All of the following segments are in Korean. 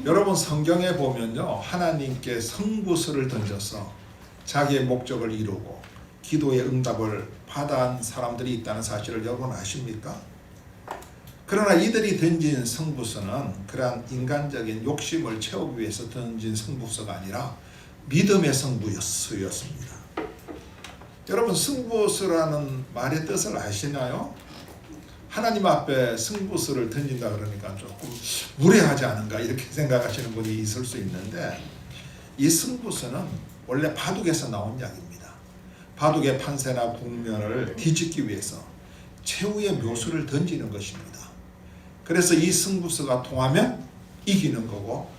여러분 성경에 보면요, 하나님께 성부수를 던져서 자기의 목적을 이루고 기도의 응답을 받아온 사람들이 있다는 사실을 여러분 아십니까? 그러나 이들이 던진 성부수는 그러한 인간적인 욕심을 채우기 위해서 던진 성부수가 아니라 믿음의 성부수였습니다. 여러분 승부수라는 말의 뜻을 아시나요? 하나님 앞에 승부수를 던진다 그러니까 조금 무례하지 않은가 이렇게 생각하시는 분이 있을 수 있는데, 이 승부수는 원래 바둑에서 나온 이야기입니다. 바둑의 판세나 국면을 뒤집기 위해서 최후의 묘수를 던지는 것입니다. 그래서 이 승부수가 통하면 이기는 거고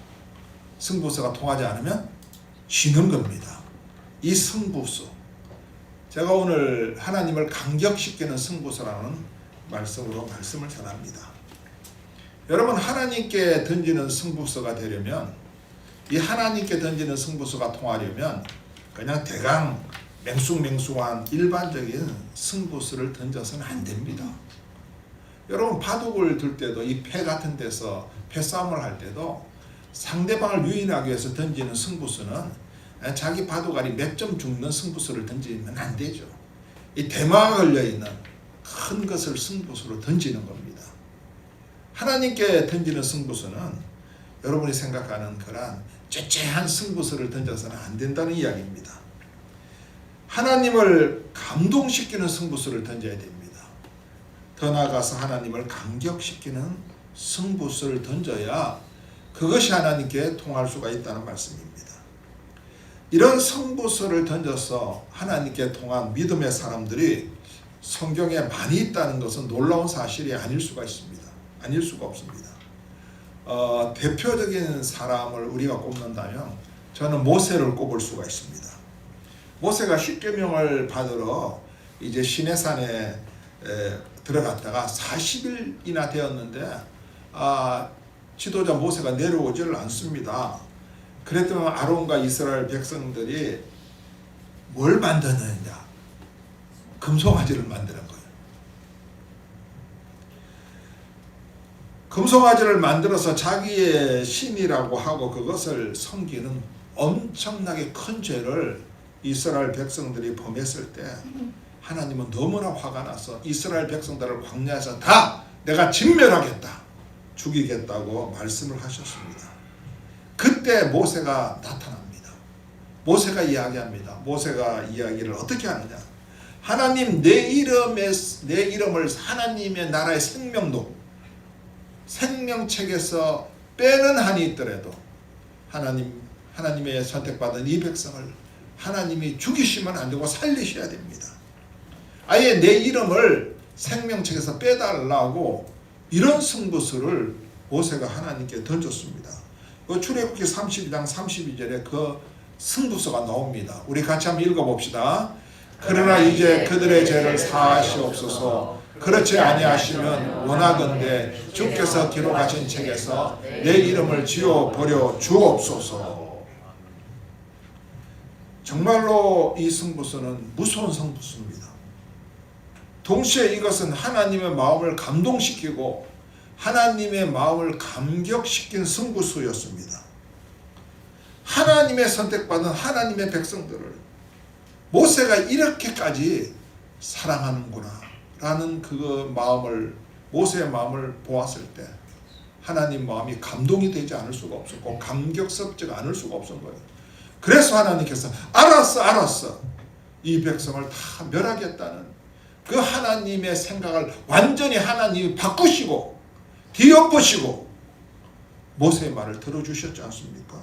승부수가 통하지 않으면 지는 겁니다. 이 승부수, 제가 오늘 하나님을 감격시키는 승부수라는 말씀으로 말씀을 전합니다. 여러분, 하나님께 던지는 승부수가 되려면, 이 하나님께 던지는 승부수가 통하려면 그냥 대강 맹숭맹숭한 일반적인 승부수를 던져서는 안 됩니다. 여러분, 바둑을 들 때도 이 패 같은 데서 패싸움을 할 때도 상대방을 유인하기 위해서 던지는 승부수는 자기 바둑알이 몇 점 죽는 승부수를 던지면 안 되죠. 이 대마가 걸려있는 큰 것을 승부수로 던지는 겁니다. 하나님께 던지는 승부수는 여러분이 생각하는 그런 째째한 승부수를 던져서는 안 된다는 이야기입니다. 하나님을 감동시키는 승부수를 던져야 됩니다. 더 나아가서 하나님을 감격시키는 승부수를 던져야 그것이 하나님께 통할 수가 있다는 말씀입니다. 이런 승부수를 던져서 하나님께 통한 믿음의 사람들이 성경에 많이 있다는 것은 놀라운 사실이 아닐 수가 있습니다. 아닐 수가 없습니다. 대표적인 사람을 우리가 꼽는다면 저는 모세를 꼽을 수가 있습니다. 모세가 십계명을 받으러 이제 시내산에 들어갔다가 40일이나 되었는데 지도자 모세가 내려오지를 않습니다. 그랬더니 아론과 이스라엘 백성들이 뭘 만드느냐? 금송아지를 만드는 거예요. 금송아지를 만들어서 자기의 신이라고 하고 그것을 섬기는 엄청나게 큰 죄를 이스라엘 백성들이 범했을 때 하나님은 너무나 화가 나서 이스라엘 백성들을 광야에서 다 내가 진멸하겠다, 죽이겠다고 말씀을 하셨습니다. 그때 모세가 나타납니다. 모세가 이야기합니다. 모세가 이야기를 어떻게 하느냐? 하나님, 내 이름을 하나님의 나라의 생명책에서 빼는 한이 있더라도 하나님의 선택받은 이 백성을 하나님이 죽이시면 안 되고 살리셔야 됩니다. 아예 내 이름을 생명책에서 빼달라고 이런 승부수를 모세가 하나님께 던졌습니다. 출애굽기 32장 32절에 그 승부수가 나옵니다. 우리 같이 한번 읽어봅시다. 그러나 이제 그들의 죄를 사하시옵소서. 그렇지 아니하시면 원하건대 주께서 기록하신 책에서 내 이름을 지워버려 주옵소서. 정말로 이 승부수는 무서운 승부수입니다. 동시에 이것은 하나님의 마음을 감동시키고 하나님의 마음을 감격시킨 승부수였습니다. 하나님의 선택받은 하나님의 백성들을 모세가 이렇게까지 사랑하는구나 라는 그 마음을, 모세의 마음을 보았을 때 하나님 마음이 감동이 되지 않을 수가 없었고 감격스럽지가 않을 수가 없은 거예요. 그래서 하나님께서 알았어 이 백성을 다 멸하겠다는 그 하나님의 생각을 완전히 하나님이 바꾸시고 뒤엎으시고 모세의 말을 들어주셨지 않습니까?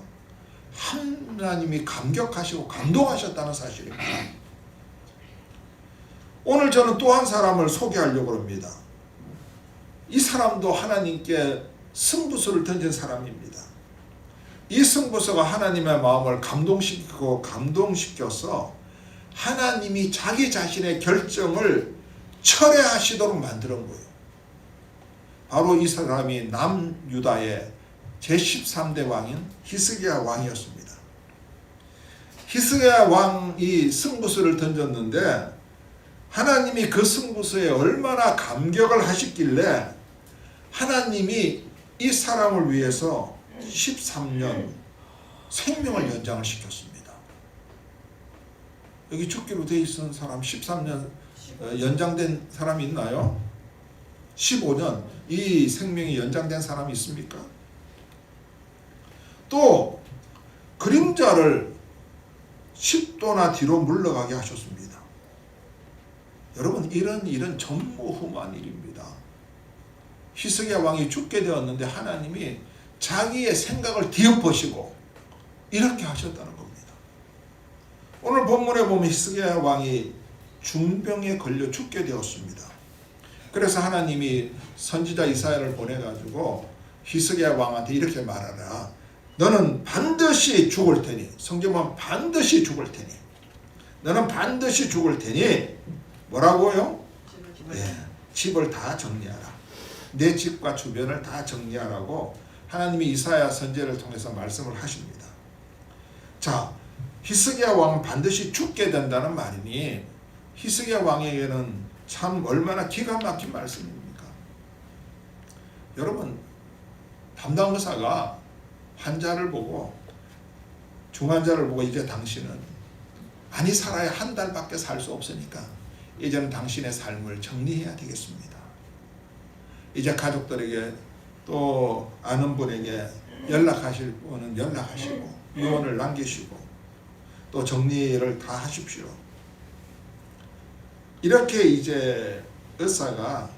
하나님이 감격하시고 감동하셨다는 사실입니다. 오늘 저는 또 한 사람을 소개하려고 합니다. 이 사람도 하나님께 승부수를 던진 사람입니다. 이 승부수가 하나님의 마음을 감동시켜서 하나님이 자기 자신의 결정을 철회하시도록 만드는 거예요. 바로 이 사람이 남유다의 제13대 왕인 히스기야 왕이었습니다. 히스기야 왕이 승부수를 던졌는데 하나님이 그 승부수에 얼마나 감격을 하셨길래 하나님이 이 사람을 위해서 13년 생명을 연장을 시켰습니다. 여기 죽기로 돼 있는 사람 13년 연장된 사람이 있나요? 15년 이 생명이 연장된 사람이 있습니까? 또 그림자를 10도나 뒤로 물러가게 하셨습니다. 여러분 이런 일은 전무후무한 일입니다. 히스기야 왕이 죽게 되었는데 하나님이 자기의 생각을 뒤엎으시고 이렇게 하셨다는 겁니다. 오늘 본문에 보면 히스기야 왕이 중병에 걸려 죽게 되었습니다. 그래서 하나님이 선지자 이사야를 보내가지고 히스기야 왕한테 이렇게 말하라. 너는 반드시 죽을 테니, 성경은 반드시 죽을 테니, 너는 반드시 죽을 테니 뭐라고요? 네, 집을 다 정리하라. 내 집과 주변을 다 정리하라고 하나님이 이사야 선지자를 통해서 말씀을 하십니다. 자, 히스기야 왕은 반드시 죽게 된다는 말이니 히스기야 왕에게는 참 얼마나 기가 막힌 말씀입니까? 여러분, 담당 의사가 환자를 보고 중환자를 보고 이제 당신은 많이 살아야 한 달밖에 살 수 없으니까 이제는 당신의 삶을 정리해야 되겠습니다. 이제 가족들에게 또 아는 분에게 연락하실 분은 연락하시고 유언을 남기시고 또 정리를 다 하십시오. 이렇게 이제 의사가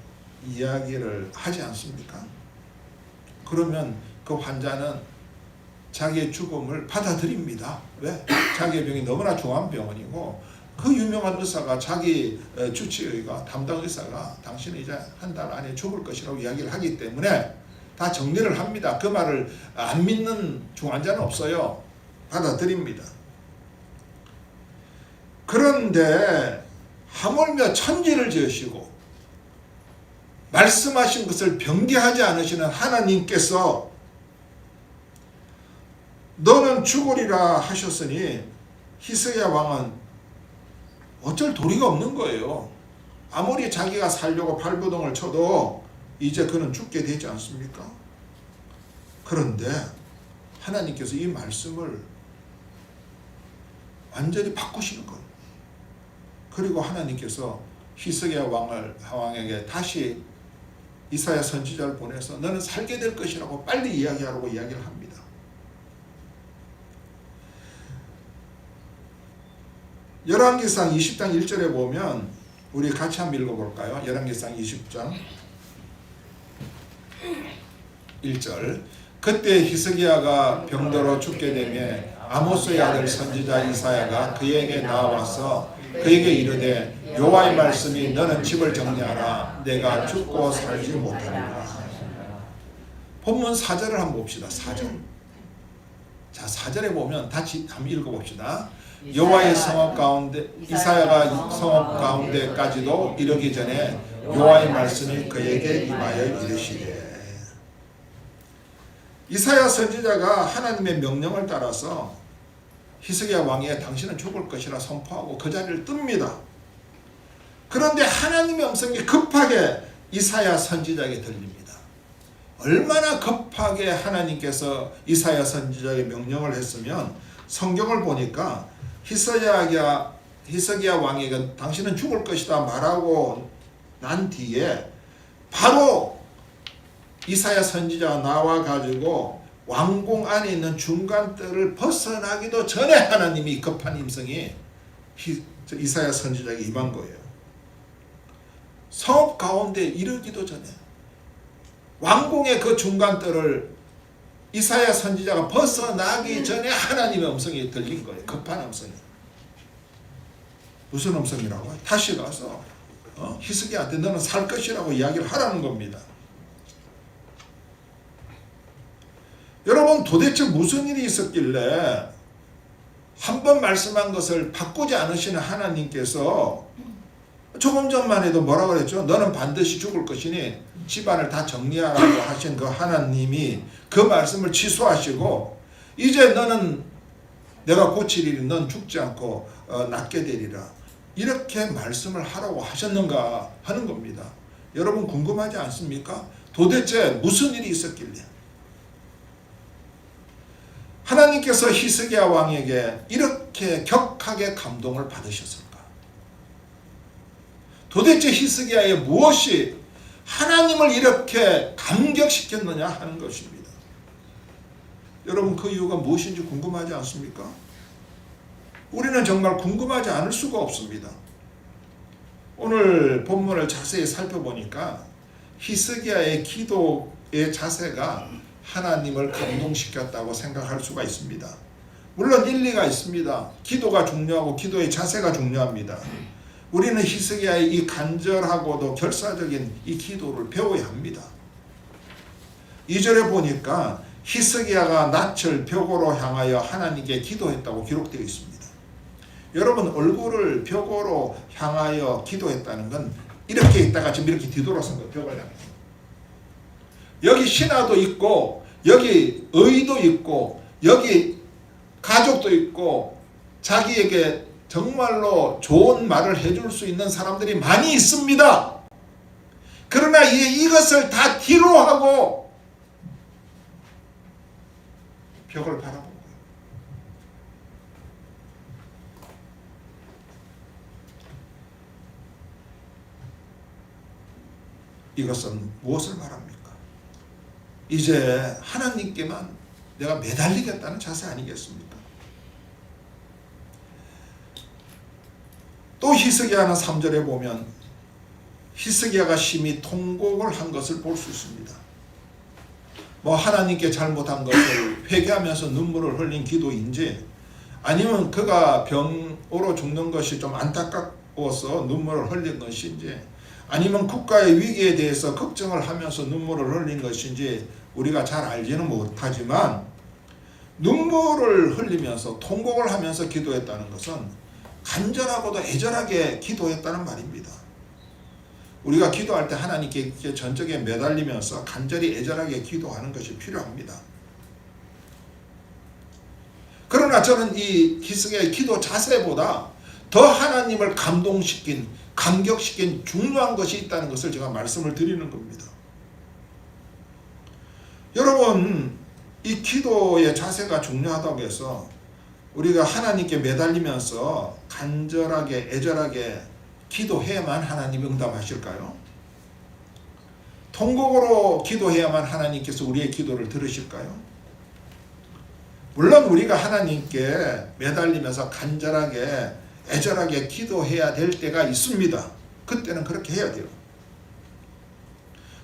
이야기를 하지 않습니까? 그러면 그 환자는 자기의 죽음을 받아들입니다. 왜? 자기의 병이 너무나 중한 병원이고 그 유명한 의사가 자기 주치의가 담당 의사가 당신은 이제 한 달 안에 죽을 것이라고 이야기를 하기 때문에 다 정리를 합니다. 그 말을 안 믿는 중환자는 없어요. 받아들입니다. 그런데 하물며 천지를 지으시고 말씀하신 것을 변개하지 않으시는 하나님께서 너는 죽으리라 하셨으니 히스기야 왕은 어쩔 도리가 없는 거예요. 아무리 자기가 살려고 발버둥을 쳐도 이제 그는 죽게 되지 않습니까? 그런데 하나님께서 이 말씀을 완전히 바꾸시는 거예요. 그리고 하나님께서 히스기야 왕에게 다시 이사야 선지자를 보내서 너는 살게 될 것이라고 빨리 이야기하라고 이야기를 합니다. 열왕기상 20장 1절에 보면 우리 같이 한번 읽어볼까요? 열왕기상 20장 1절 그때 히스기야가 병들어 죽게 되며 아모스의 아들 선지자 이사야가 그에게 나와서 그에게 이르되 여호와의 말씀이 너는 집을 정리하라 내가 죽고 살지 못하리라. 본문 4절을 한번 봅시다. 4절. 자, 4절에 보면 다시 한번 읽어봅시다. 여호와의 성읍 가운데 이사야가 성읍 가운데까지도 이르기 전에 여호와의 말씀이 그에게 임하여 이르시되 이사야 선지자가 하나님의 명령을 따라서 히스기야 왕이 당신은 죽을 것이라 선포하고 그 자리를 뜹니다. 그런데 하나님의 음성이 급하게 이사야 선지자에게 들립니다. 얼마나 급하게 하나님께서 이사야 선지자에게 명령을 했으면 성경을 보니까 히스기야 왕에게 당신은 죽을 것이다 말하고 난 뒤에 바로 이사야 선지자가 나와가지고 왕궁 안에 있는 중간뜰을 벗어나기도 전에 하나님이 급한 음성이 이사야 선지자에게 임한 거예요. 성읍 가운데 이르기도 전에 왕궁의 그 중간뜰을 이사야 선지자가 벗어나기 전에 하나님의 음성이 들린 거예요. 급한 음성이. 무슨 음성이라고? 다시 가서 히스기야한테 너는 살 것이라고 이야기를 하라는 겁니다. 여러분 도대체 무슨 일이 있었길래 한 번 말씀한 것을 바꾸지 않으시는 하나님께서 조금 전만 해도 뭐라 그랬죠? 너는 반드시 죽을 것이니 집안을 다 정리하라고 하신 그 하나님이 그 말씀을 취소하시고 이제 너는 내가 고치리니 넌 죽지 않고 낫게 되리라 이렇게 말씀을 하라고 하셨는가 하는 겁니다. 여러분 궁금하지 않습니까? 도대체 무슨 일이 있었길래 하나님께서 히스기야 왕에게 이렇게 격하게 감동을 받으셨을까? 도대체 히스기야의 무엇이 하나님을 이렇게 감격시켰느냐 하는 것입니다. 여러분, 그 이유가 무엇인지 궁금하지 않습니까? 우리는 정말 궁금하지 않을 수가 없습니다. 오늘 본문을 자세히 살펴보니까 히스기야의 기도의 자세가 하나님을 감동시켰다고 생각할 수가 있습니다. 물론 일리가 있습니다. 기도가 중요하고 기도의 자세가 중요합니다. 우리는 히스기야의 이 간절하고도 결사적인 이 기도를 배워야 합니다. 2절에 보니까 히스기야가 낯을 벽으로 향하여 하나님께 기도했다고 기록되어 있습니다. 여러분, 얼굴을 벽으로 향하여 기도했다는 건 이렇게 있다가 지금 이렇게 뒤돌아선 거예요. 벽을 향해. 여기 신하도 있고 여기 의도 있고 여기 가족도 있고 자기에게 정말로 좋은 말을 해줄 수 있는 사람들이 많이 있습니다. 그러나 이것을 다 뒤로 하고 벽을 바라본 거예요. 이것은 무엇을 말합니까? 이제 하나님께만 내가 매달리겠다는 자세 아니겠습니까? 또 히스기야는 3절에 보면 히스기야가 심히 통곡을 한 것을 볼 수 있습니다. 하나님께 잘못한 것을 회개하면서 눈물을 흘린 기도인지, 아니면 그가 병으로 죽는 것이 좀 안타까워서 눈물을 흘린 것인지, 아니면 국가의 위기에 대해서 걱정을 하면서 눈물을 흘린 것인지 우리가 잘 알지는 못하지만, 눈물을 흘리면서 통곡을 하면서 기도했다는 것은 간절하고도 애절하게 기도했다는 말입니다. 우리가 기도할 때 하나님께 전적에 매달리면서 간절히 애절하게 기도하는 것이 필요합니다. 그러나 저는 이 히스기야의 기도 자세보다 더 하나님을 감동시킨, 감격시킨 중요한 것이 있다는 것을 제가 말씀을 드리는 겁니다. 여러분, 이 기도의 자세가 중요하다고 해서 우리가 하나님께 매달리면서 간절하게 애절하게 기도해야만 하나님이 응답하실까요? 통곡으로 기도해야만 하나님께서 우리의 기도를 들으실까요? 물론 우리가 하나님께 매달리면서 간절하게 애절하게 기도해야 될 때가 있습니다. 그때는 그렇게 해야 돼요.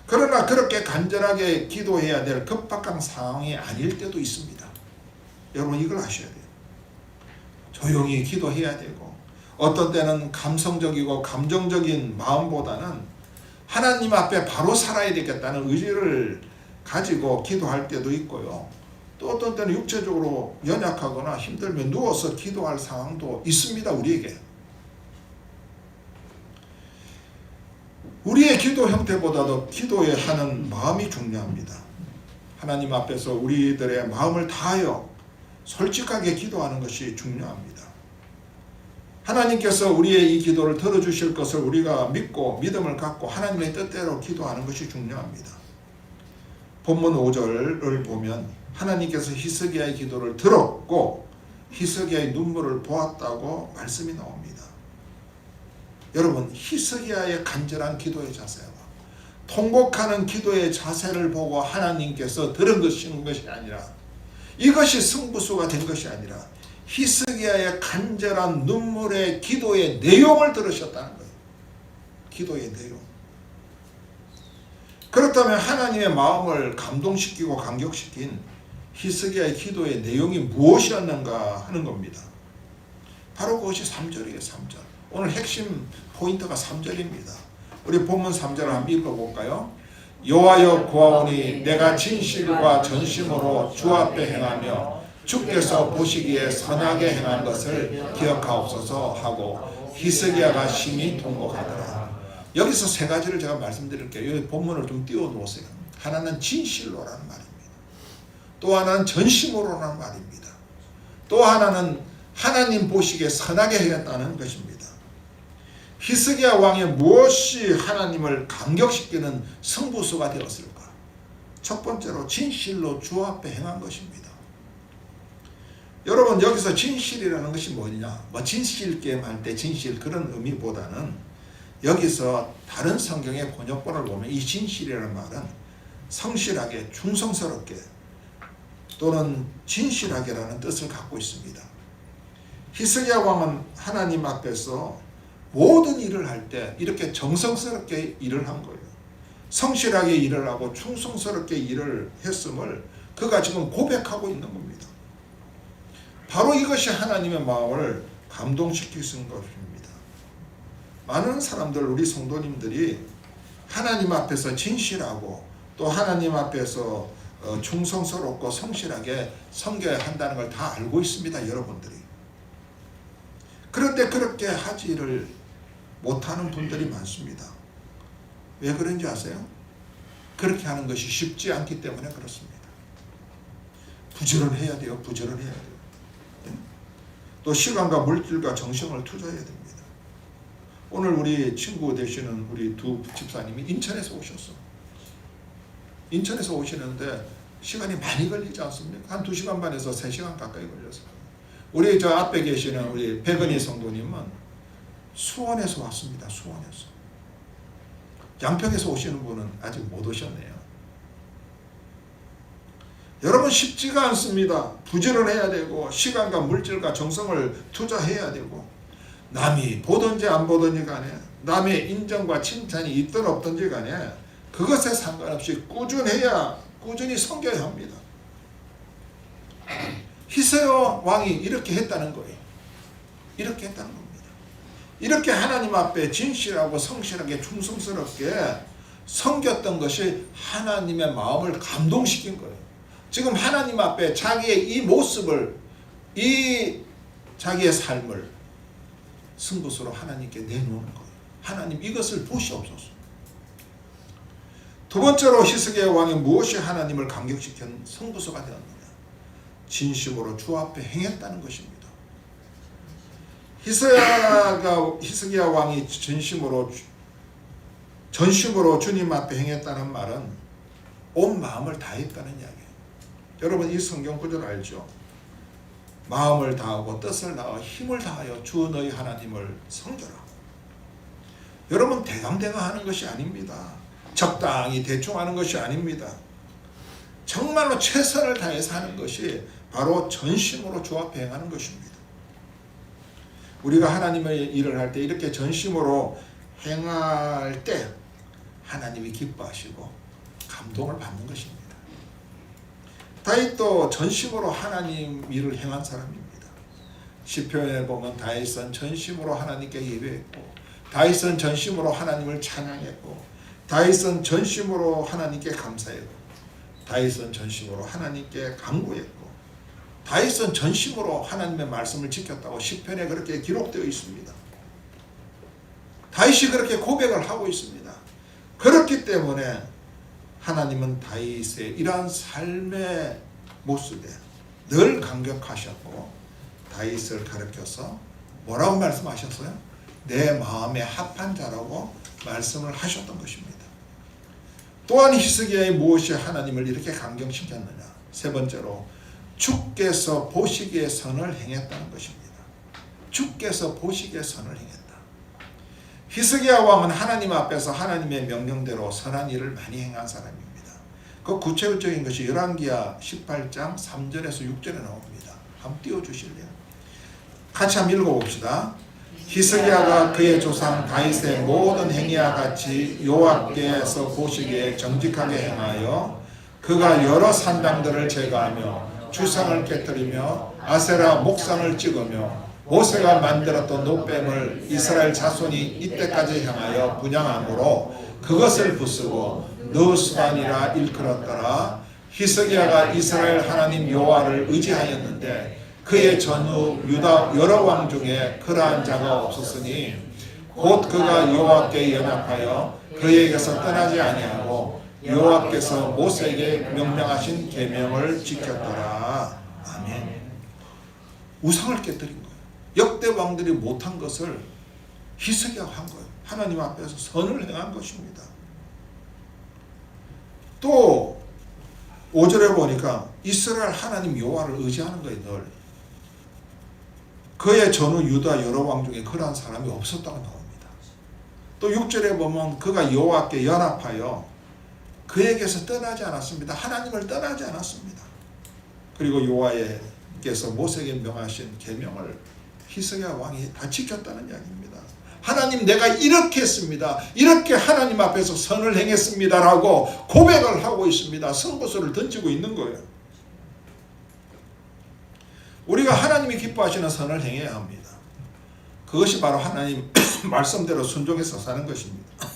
그러나 그렇게 간절하게 기도해야 될 급박한 상황이 아닐 때도 있습니다. 여러분, 이걸 아셔야 돼요. 조용히 기도해야 되고, 어떤 때는 감성적이고 감정적인 마음보다는 하나님 앞에 바로 살아야 되겠다는 의지를 가지고 기도할 때도 있고요. 또 어떤 때는 육체적으로 연약하거나 힘들면 누워서 기도할 상황도 있습니다. 우리에게. 우리의 기도 형태보다도 기도에 하는 마음이 중요합니다. 하나님 앞에서 우리들의 마음을 다하여 솔직하게 기도하는 것이 중요합니다. 하나님께서 우리의 이 기도를 들어주실 것을 우리가 믿고 믿음을 갖고 하나님의 뜻대로 기도하는 것이 중요합니다. 본문 5절을 보면 하나님께서 히스기야의 기도를 들었고 히스기야의 눈물을 보았다고 말씀이 나옵니다. 여러분, 히스기야의 간절한 기도의 자세와 통곡하는 기도의 자세를 보고 하나님께서 들은 것이 아니라, 이것이 승부수가 된 것이 아니라 히스기야의 간절한 눈물의 기도의 내용을 들으셨다는 거예요. 기도의 내용. 그렇다면 하나님의 마음을 감동시키고 감격시킨 히스기야의 기도의 내용이 무엇이었는가 하는 겁니다. 바로 그것이 3절이에요. 3절. 오늘 핵심 포인트가 3절입니다. 우리 본문 3절을 한번 읽어볼까요? 여호와여 구하오니 내가 진실과 전심으로 주 앞에 행하며 주께서 보시기에 선하게 행한 것을 기억하옵소서 하고 히스기야가 심히 통곡하더라. 여기서 세 가지를 제가 말씀드릴게요. 여기 본문을 좀 띄워놓으세요. 하나는 진실로라는 말입니다. 또 하나는 전심으로라는 말입니다. 또 하나는 하나님 보시기에 선하게 하겠다는 것입니다. 히스기야 왕의 무엇이 하나님을 감격시키는 승부수가 되었을까? 첫 번째로 진실로 주 앞에 행한 것입니다. 여러분 여기서 진실이라는 것이 뭐냐? 뭐 진실 게임 할 때 진실 그런 의미보다는 여기서 다른 성경의 번역본을 보면 이 진실이라는 말은 성실하게 충성스럽게 또는 진실하게라는 뜻을 갖고 있습니다. 히스기야 왕은 하나님 앞에서 모든 일을 할 때 이렇게 정성스럽게 일을 한 거예요. 성실하게 일을 하고 충성스럽게 일을 했음을 그가 지금 고백하고 있는 겁니다. 바로 이것이 하나님의 마음을 감동시키는 것입니다. 많은 사람들, 우리 성도님들이 하나님 앞에서 진실하고 또 하나님 앞에서 충성스럽고 성실하게 섬겨야 한다는 걸 다 알고 있습니다. 여러분들이. 그런데 그렇게 하지를 못하는 분들이 많습니다. 왜 그런지 아세요? 그렇게 하는 것이 쉽지 않기 때문에 그렇습니다. 부지런해야 돼요. 부지런해야 돼요. 또 시간과 물질과 정성을 투자해야 됩니다. 오늘 우리 친구 되시는 우리 두 집사님이 인천에서 오셨어. 인천에서 오시는데 시간이 많이 걸리지 않습니까? 한 2시간 반에서 3시간 가까이 걸렸어요. 우리 저 앞에 계시는 우리 백은희 성도님은 수원에서 왔습니다. 수원에서. 양평에서 오시는 분은 아직 못 오셨네요. 여러분 쉽지가 않습니다. 부지런해야 되고 시간과 물질과 정성을 투자해야 되고 남이 보든지 안 보든지 간에 남의 인정과 칭찬이 있든 없든지 간에 그것에 상관없이 꾸준히 섬겨야 합니다. 히스기야 왕이 이렇게 했다는 거예요. 이렇게 했다는 겁니다. 이렇게 하나님 앞에 진실하고 성실하게 충성스럽게 섬겼던 것이 하나님의 마음을 감동시킨 거예요. 지금 하나님 앞에 자기의 이 모습을, 이 자기의 삶을 승부수로 하나님께 내놓는 거예요. 하나님 이것을 보시옵소서. 두 번째로 히스기야 왕이 무엇이 하나님을 감격시킨 승부수가 되었느냐? 진심으로 주 앞에 행했다는 것입니다. 히스기야 왕이 전심으로 주님 앞에 행했다는 말은 온 마음을 다했다는 이야기예요. 여러분 이 성경 구절 알죠? 마음을 다하고 뜻을 다하고 힘을 다하여 주 너희 하나님을 섬겨라. 여러분 대강대강 하는 것이 아닙니다. 적당히 대충 하는 것이 아닙니다. 정말로 최선을 다해서 하는 것이 바로 전심으로 주 앞에 행하는 것입니다. 우리가 하나님의 일을 할 때 이렇게 전심으로 행할 때 하나님이 기뻐하시고 감동을 받는 것입니다. 다윗도 전심으로 하나님 일을 행한 사람입니다. 시편에 보면 다윗은 전심으로 하나님께 예배했고 다윗은 전심으로 하나님을 찬양했고 다윗은 전심으로 하나님께 감사했고 다윗은 전심으로 하나님께 간구했고 다윗은 전심으로 하나님의 말씀을 지켰다고 시편에 그렇게 기록되어 있습니다. 다윗이 그렇게 고백을 하고 있습니다. 그렇기 때문에 하나님은 다윗의 이러한 삶의 모습에 늘 감격하셨고 다윗을 가르쳐서 뭐라고 말씀하셨어요? 내 마음에 합한 자라고 말씀을 하셨던 것입니다. 또한 히스기야의 무엇이 하나님을 이렇게 감격시켰느냐? 세 번째로 주께서 보시기에 선을 행했다는 것입니다. 주께서 보시기에 선을 행했다. 히스기야 왕은 하나님 앞에서 하나님의 명령대로 선한 일을 많이 행한 사람입니다. 그 구체적인 것이 열왕기하 18장 3절에서 6절에 나옵니다. 한번 띄워주실래요? 같이 한번 읽어봅시다. 히스기야가 그의 조상 다윗의 모든 행위와 같이 여호와께서 보시기에 정직하게 행하여 그가 여러 산당들을 제거하며 주상을 깨뜨리며 아세라 목상을 찍으며 모세가 만들었던 노뱀을 이스라엘 자손이 이때까지 향하여 분향함으로 그것을 부수고 느수반이라 일컬었더라. 히스기야가 이스라엘 하나님 여호와를 의지하였는데 그의 전후 유다 여러 왕 중에 그러한 자가 없었으니 곧 그가 여호와께 연합하여 그에게서 떠나지 아니하고 여호와께서 모세에게 명령하신 계명을 지켰더라. 아멘. 우상을 깨뜨린 거예요. 역대 왕들이 못한 것을 히스기야가 한 거예요. 하나님 앞에서 선을 행한 것입니다. 또 5절에 보니까 이스라엘 하나님 여호와를 의지하는 거예요. 늘 그의 전후 유다 여러 왕 중에 그러한 사람이 없었다고 나옵니다. 또 6절에 보면 그가 여호와께 연합하여 그에게서 떠나지 않았습니다. 하나님을 떠나지 않았습니다. 그리고 여호와께서 모세에게 명하신 계명을 히스기야 왕이 다 지켰다는 이야기입니다. 하나님, 내가 이렇게 했습니다. 이렇게 하나님 앞에서 선을 행했습니다라고 고백을 하고 있습니다. 승부수를 던지고 있는 거예요. 우리가 하나님이 기뻐하시는 선을 행해야 합니다. 그것이 바로 하나님 말씀대로 순종해서 사는 것입니다.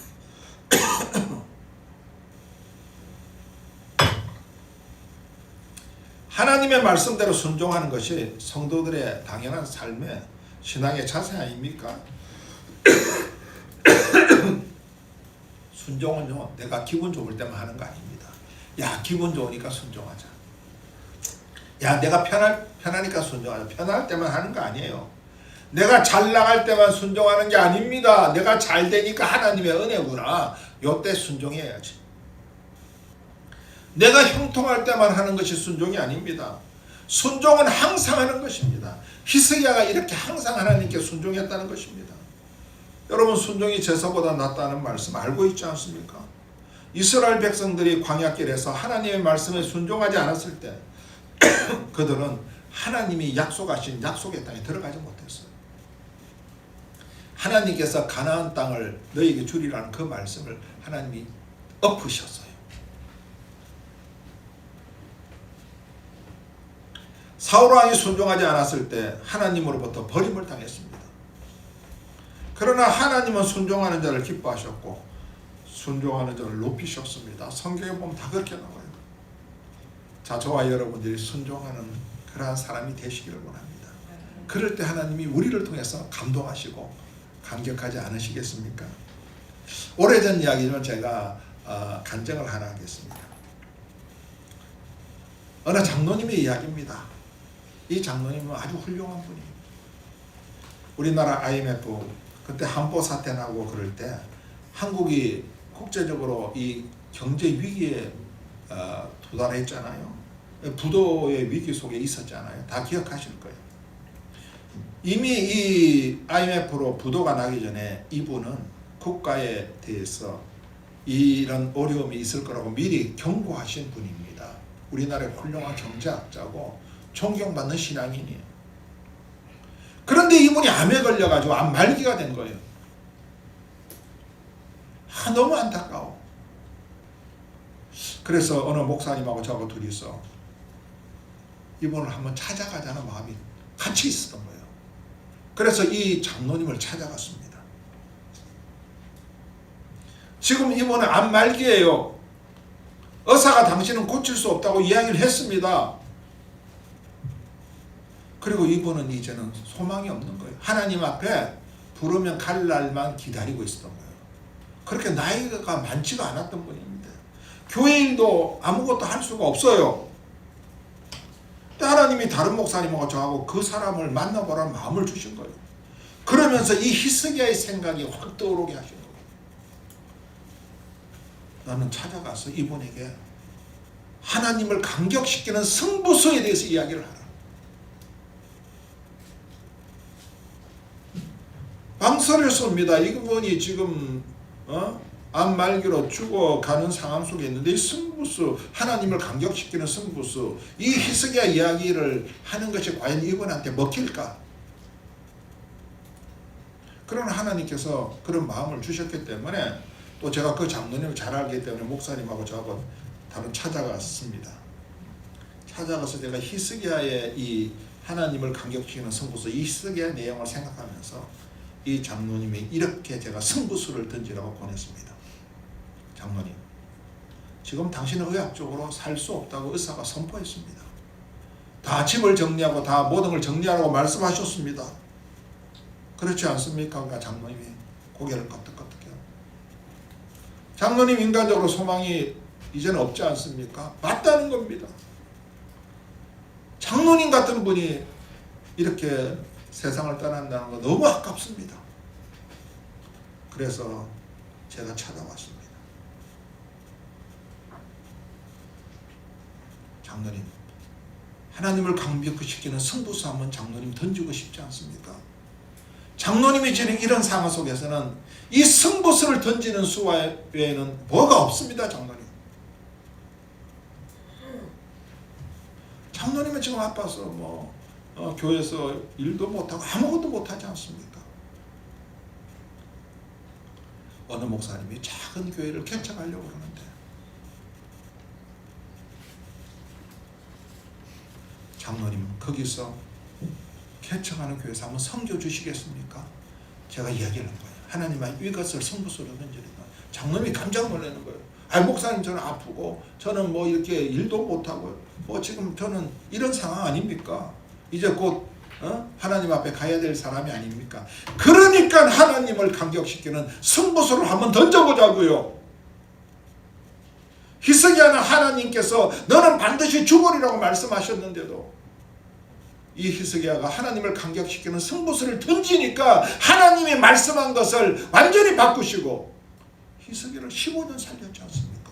하나님의 말씀대로 순종하는 것이 성도들의 당연한 삶의 신앙의 자세 아닙니까? 순종은요, 내가 기분 좋을 때만 하는 거 아닙니다. 야, 기분 좋으니까 순종하자. 야, 내가 편하니까 순종하자. 편할 때만 하는 거 아니에요. 내가 잘 나갈 때만 순종하는 게 아닙니다. 내가 잘 되니까 하나님의 은혜구나. 요때 순종해야지. 내가 형통할 때만 하는 것이 순종이 아닙니다. 순종은 항상 하는 것입니다. 히스기야가 이렇게 항상 하나님께 순종했다는 것입니다. 여러분, 순종이 제사보다 낫다는 말씀 알고 있지 않습니까? 이스라엘 백성들이 광야길에서 하나님의 말씀에 순종하지 않았을 때 그들은 하나님이 약속하신 약속의 땅에 들어가지 못했어요. 하나님께서 가나안 땅을 너희에게 주리라는 그 말씀을 하나님이 엎으셨어요. 사울 왕이 순종하지 않았을 때 하나님으로부터 버림을 당했습니다. 그러나 하나님은 순종하는 자를 기뻐하셨고 순종하는 자를 높이셨습니다. 성경에 보면 다 그렇게 나와요. 자, 저와 여러분들이 순종하는 그러한 사람이 되시기를 원합니다. 그럴 때 하나님이 우리를 통해서 감동하시고 감격하지 않으시겠습니까? 오래전 이야기지만 제가 간증을 하나 하겠습니다. 어느 장로님의 이야기입니다. 이 장로님은 아주 훌륭한 분이에요. 우리나라 IMF 그때 한보 사태 나고 그럴 때 한국이 국제적으로 이 경제 위기에 도달했잖아요. 부도의 위기 속에 있었잖아요. 다 기억하실 거예요. 이미 이 IMF로 부도가 나기 전에 이분은 국가에 대해서 이런 어려움이 있을 거라고 미리 경고하신 분입니다. 우리나라의 훌륭한 경제학자고 존경받는 신앙인이에요. 그런데 이분이 암에 걸려가지고 암 말기가 된 거예요. 너무 안타까워. 그래서 어느 목사님하고 저하고 둘이서 이분을 한번 찾아가자는 마음이 같이 있었던 거예요. 그래서 이 장로님을 찾아갔습니다. 지금 이분은 암 말기예요. 의사가 당신은 고칠 수 없다고 이야기를 했습니다. 그리고 이분은 이제는 소망이 없는 거예요. 하나님 앞에 부르면 갈 날만 기다리고 있었던 거예요. 그렇게 나이가 많지가 않았던 분입니다. 교회 일도 아무것도 할 수가 없어요. 하나님이 다른 목사님하고 저하고 그 사람을 만나보라는 마음을 주신 거예요. 그러면서 이 히스기야의 생각이 확 떠오르게 하신 거예요. 나는 찾아가서 이분에게 하나님을 감격시키는 승부수에 대해서 이야기를 하라. 방설을 쏩니다. 이분이 지금 암 말기로 죽어가는 상황 속에 있는데 이 승부수, 하나님을 감격시키는 승부수, 이 히스기야 이야기를 하는 것이 과연 이분한테 먹힐까? 그러나 하나님께서 그런 마음을 주셨기 때문에 또 제가 그 장로님을 잘 알기 때문에 목사님하고 저하고 다른 찾아갔습니다. 찾아가서 제가 히스기야의 이 하나님을 감격시키는 승부수, 이 히스기야 내용을 생각하면서 이 장로님이 이렇게 제가 승부수를 던지라고 보냈습니다. 장로님, 지금 당신은 의학적으로 살 수 없다고 의사가 선포했습니다. 다 집을 정리하고 다 모든 걸 정리하라고 말씀하셨습니다. 그렇지 않습니까? 그러니까 장로님이 고개를 끄덕끄덕해요. 장로님 인간적으로 소망이 이제는 없지 않습니까? 맞다는 겁니다. 장로님 같은 분이 이렇게 세상을 떠난다는 거 너무 아깝습니다. 그래서 제가 찾아왔습니다. 장로님, 하나님을 강력시키는 승부수 한번 장로님 던지고 싶지 않습니까? 장로님이 지닌 이런 상황 속에서는 이 승부수를 던지는 수 외에는 뭐가 없습니다. 장로님은 지금 아파서 교회에서 일도 못하고 아무것도 못하지 않습니까? 어느 목사님이 작은 교회를 개척하려고 그러는데 장로님 거기서 개척하는 교회에서 한번 섬겨 주시겠습니까? 제가 이야기를 한 거예요. 하나님 이것을 승부수로 던지는 거예요. 장로님이 깜짝 놀라는 거예요. 목사님 저는 아프고 저는 이렇게 일도 못하고 지금 저는 이런 상황 아닙니까? 이제 곧 하나님 앞에 가야 될 사람이 아닙니까? 그러니까 하나님을 감격시키는 승부수를 한번 던져보자고요. 히스기야는 하나님께서 너는 반드시 죽으리라고 말씀하셨는데도 이 히스기야가 하나님을 감격시키는 승부수를 던지니까 하나님이 말씀한 것을 완전히 바꾸시고 히스기야를 15년 살렸지 않습니까?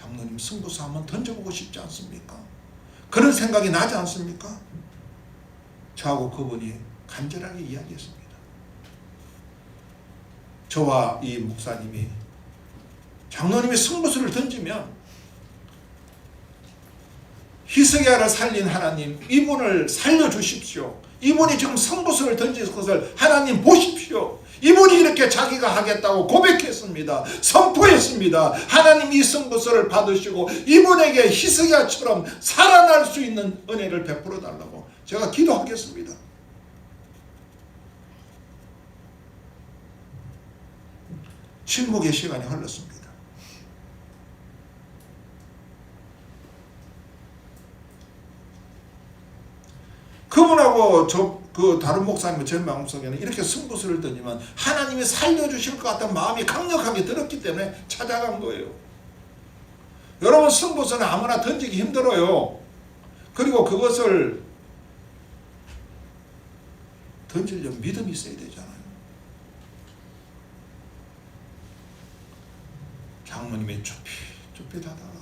장로님 승부수 한번 던져보고 싶지 않습니까? 그런 생각이 나지 않습니까? 저하고 그분이 간절하게 이야기했습니다. 저와 이 목사님이 장로님이 승부수를 던지면 히스기야를 살린 하나님, 이분을 살려주십시오. 이분이 지금 승부수를 던진 것을 하나님 보십시오. 이분이 이렇게 자기가 하겠다고 고백했습니다. 선포했습니다. 하나님 이 승부수를 받으시고 이분에게 히스기야처럼 살아날 수 있는 은혜를 베풀어 달라고 제가 기도하겠습니다. 침묵의 시간이 흘렀습니다. 그분하고 다른 목사님의 제 마음속에는 이렇게 승부수를 던지면 하나님이 살려주실 것 같다는 마음이 강력하게 들었기 때문에 찾아간 거예요. 여러분 승부수는 아무나 던지기 힘들어요. 그리고 그것을 던지려면 믿음이 있어야 되잖아요. 장모님이 쭈삣하다가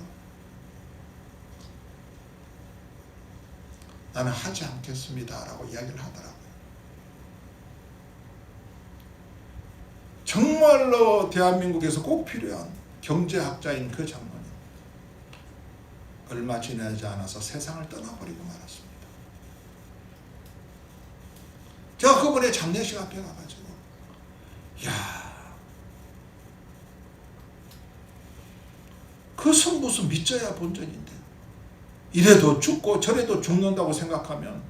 나는 하지 않겠습니다 라고 이야기를 하더라고요. 정말로 대한민국에서 꼭 필요한 경제학자인 그 장로님 얼마 지나지 않아서 세상을 떠나버리고 말았습니다. 제가 그분의 장례식 앞에 가가지고 그 승부수 믿져야 본전인데 이래도 죽고 저래도 죽는다고 생각하면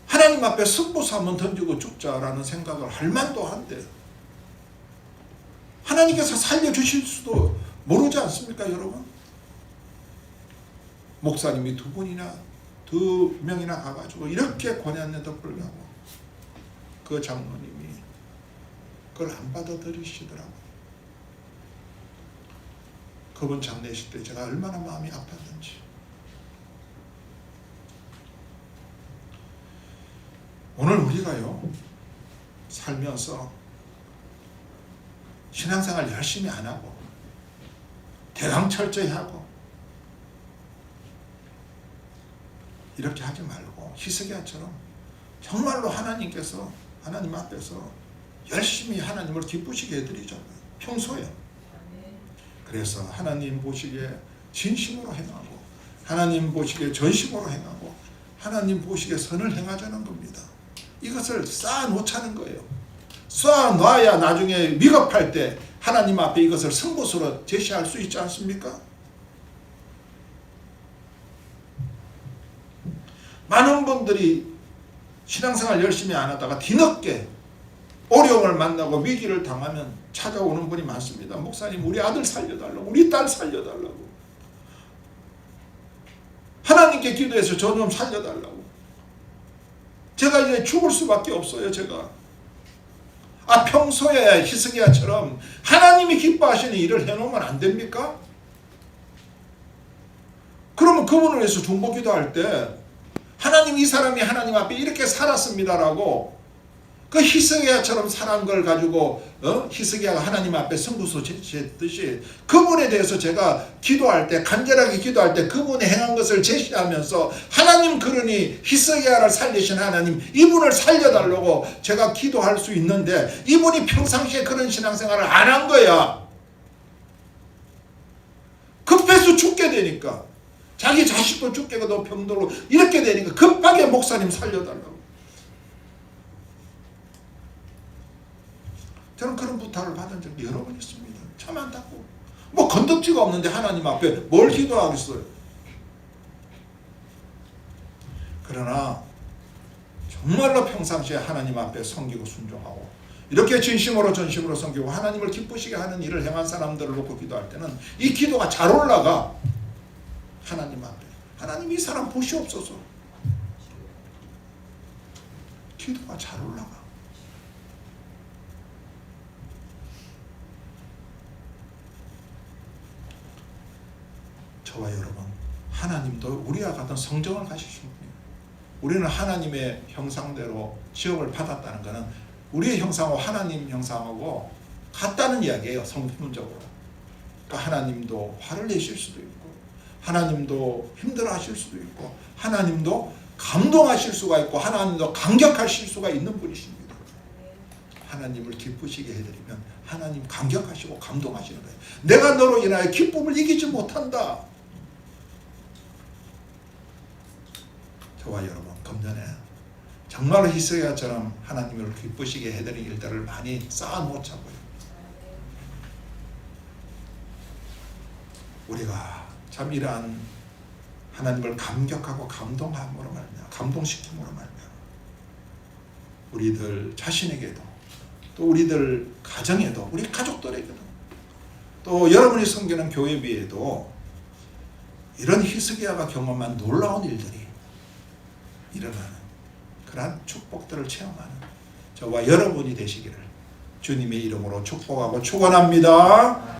하나님 앞에 승부수 한번 던지고 죽자라는 생각을 할 만도 한데 하나님께서 살려주실 수도 모르지 않습니까 여러분? 목사님이 두 명이나 가가지고 이렇게 권했는데도 불구하고 그 장로님이 그걸 안 받아들이시더라고요. 그분 장례식 때 제가 얼마나 마음이 아팠는지. 오늘 우리가요 살면서 신앙생활 열심히 안 하고 대강철저히 하고 이렇게 하지 말고 히스기야처럼 정말로 하나님 앞에서 열심히 하나님을 기쁘시게 해드리자고요. 평소에. 그래서 하나님 보시기에 진심으로 행하고 하나님 보시기에 전심으로 행하고 하나님 보시기에 선을 행하자는 겁니다. 이것을 쌓아놓자는 거예요. 쌓아놔야 나중에 위급할 때 하나님 앞에 이것을 승부수로 제시할 수 있지 않습니까? 많은 분들이 신앙생활 열심히 안 하다가 뒤늦게 어려움을 만나고 위기를 당하면 찾아오는 분이 많습니다. 목사님 우리 아들 살려달라고 우리 딸 살려달라고 하나님께 기도해서 저 좀 살려달라고 제가 이제 죽을 수밖에 없어요. 제가 평소에 히스기야처럼 하나님이 기뻐하시는 일을 해놓으면 안 됩니까? 그러면 그분을 위해서 중보기도 할 때 하나님 이 사람이 하나님 앞에 이렇게 살았습니다라고 그 히스기야처럼 살한 걸 가지고 히스기야가 하나님 앞에 성부서 제시했듯이 그분에 대해서 제가 기도할 때, 간절하게 기도할 때 그분이 행한 것을 제시하면서 하나님, 그러니 히스기야를 살리신 하나님, 이분을 살려달라고 제가 기도할 수 있는데 이분이 평상시에 그런 신앙생활을 안 한 거야. 급해서 죽게 되니까, 자기 자식도 죽게 도 병들고 이렇게 되니까 급하게 목사님 살려달라고. 저는 그런 부탁을 받은 적이 여러 번 있습니다. 참 안타까워. 뭐 건덕지가 없는데 하나님 앞에 뭘 기도하겠어요. 그러나 정말로 평상시에 하나님 앞에 섬기고 순종하고 이렇게 진심으로 전심으로 섬기고 하나님을 기쁘시게 하는 일을 행한 사람들을 놓고 기도할 때는 이 기도가 잘 올라가. 하나님 앞에, 하나님 이 사람 보시옵소서. 기도가 잘 올라가. 저와 여러분, 하나님도 우리와 같은 성정을 가지신 분이에요. 우리는 하나님의 형상대로 지음을 받았다는 것은 우리의 형상하고 하나님 형상하고 같다는 이야기예요. 성품적으로. 그러니까 하나님도 화를 내실 수도 있고, 하나님도 힘들어하실 수도 있고, 하나님도 감동하실 수가 있고, 하나님도 감격하실 수가 있는 분이십니다. 하나님을 기쁘시게 해드리면 하나님 감격하시고 감동하시는 거예요. 내가 너로 인하여 기쁨을 이기지 못한다. 저와 여러분, 금년에 정말로 히스기야처럼 하나님을 기쁘시게 해드린 일들을 많이 쌓아놓자고요. 우리가 참 이러한 하나님을 감격하고 감동함으로 말미암아, 감동시킴으로 말미암아 우리들 자신에게도, 또 우리들 가정에도, 우리 가족들에게도, 또 여러분이 섬기는 교회비에도 이런 히스기야가 경험한 놀라운 일들이 일어나는 그러한 축복들을 체험하는 저와 여러분이 되시기를 주님의 이름으로 축복하고 축원합니다.